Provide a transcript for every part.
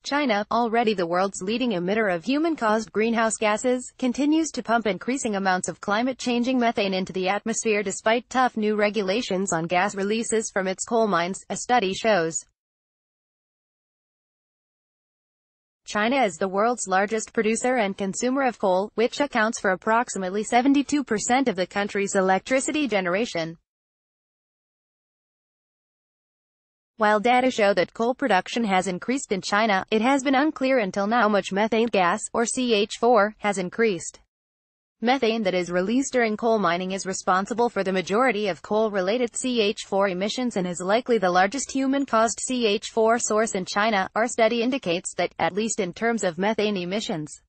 China, already the world's leading emitter of human-caused greenhouse gases, continues to pump increasing amounts of climate-changing methane into the atmosphere despite tough new regulations on gas releases from its coal mines, a study shows. China is the world's largest producer and consumer of coal, which accounts for approximately 72% of the country's electricity generation. While data show that coal production has increased in China, it has been unclear until now how much methane gas, or CH4, has increased. Methane that is released during coal mining is responsible for the majority of coal-related CH4 emissions and is likely the largest human-caused CH4 source in China. Our study indicates that, at least in terms of methane emissions,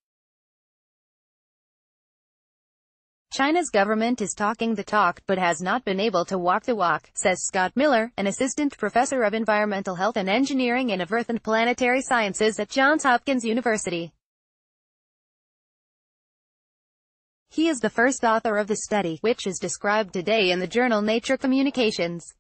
China's government is talking the talk, but has not been able to walk the walk, says Scott Miller, an assistant professor of environmental health and engineering and of earth and planetary sciences at Johns Hopkins University. He is the first author of the study, which is described today in the journal Nature Communications.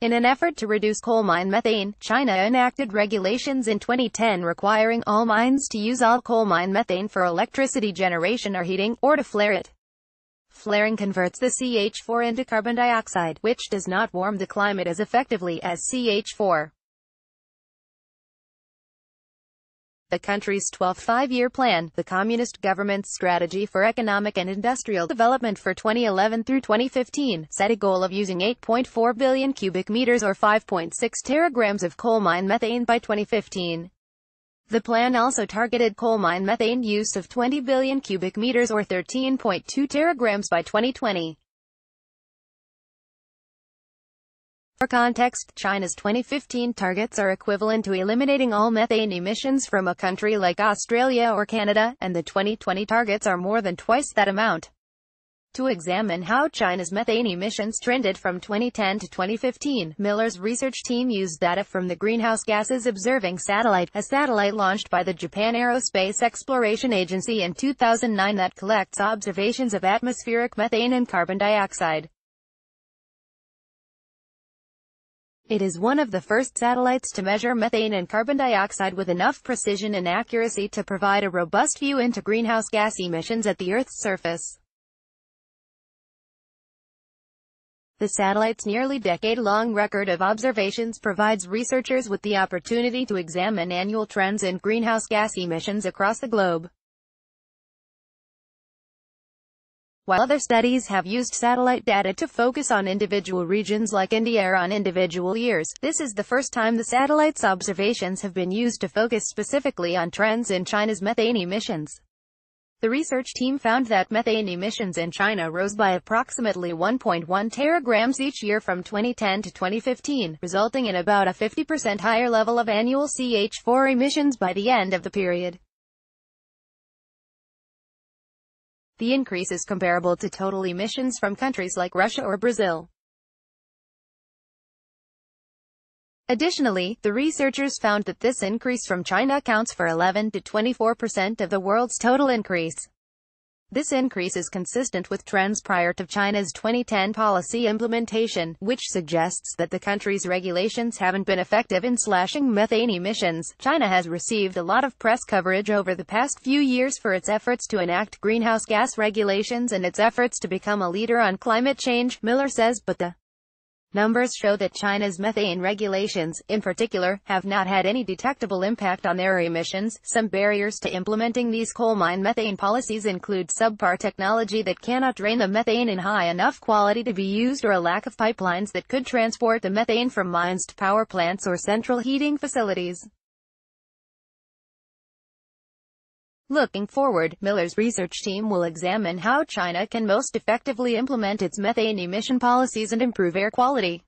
In an effort to reduce coal mine methane, China enacted regulations in 2010 requiring all mines to use all coal mine methane for electricity generation or heating, or to flare it. Flaring converts the CH4 into carbon dioxide, which does not warm the climate as effectively as CH4. The country's 12th five-year plan, the Communist government's strategy for economic and industrial development for 2011 through 2015, set a goal of using 8.4 billion cubic meters or 5.6 teragrams of coal mine methane by 2015. The plan also targeted coal mine methane use of 20 billion cubic meters or 13.2 teragrams by 2020. For context, China's 2015 targets are equivalent to eliminating all methane emissions from a country like Australia or Canada, and the 2020 targets are more than twice that amount. To examine how China's methane emissions trended from 2010 to 2015, Miller's research team used data from the Greenhouse Gases Observing Satellite, a satellite launched by the Japan Aerospace Exploration Agency in 2009 that collects observations of atmospheric methane and carbon dioxide. It is one of the first satellites to measure methane and carbon dioxide with enough precision and accuracy to provide a robust view into greenhouse gas emissions at the Earth's surface. The satellite's nearly decade-long record of observations provides researchers with the opportunity to examine annual trends in greenhouse gas emissions across the globe. While other studies have used satellite data to focus on individual regions like India or on individual years, this is the first time the satellite's observations have been used to focus specifically on trends in China's methane emissions. The research team found that methane emissions in China rose by approximately 1.1 teragrams each year from 2010 to 2015, resulting in about a 50% higher level of annual CH4 emissions by the end of the period. The increase is comparable to total emissions from countries like Russia or Brazil. Additionally, the researchers found that this increase from China accounts for 11 to 24% of the world's total increase. This increase is consistent with trends prior to China's 2010 policy implementation, which suggests that the country's regulations haven't been effective in slashing methane emissions. China has received a lot of press coverage over the past few years for its efforts to enact greenhouse gas regulations and its efforts to become a leader on climate change, Miller says, but the numbers show that China's methane regulations, in particular, have not had any detectable impact on their emissions. Some barriers to implementing these coal mine methane policies include subpar technology that cannot drain the methane in high enough quality to be used, or a lack of pipelines that could transport the methane from mines to power plants or central heating facilities. Looking forward, Miller's research team will examine how China can most effectively implement its methane emission policies and improve air quality.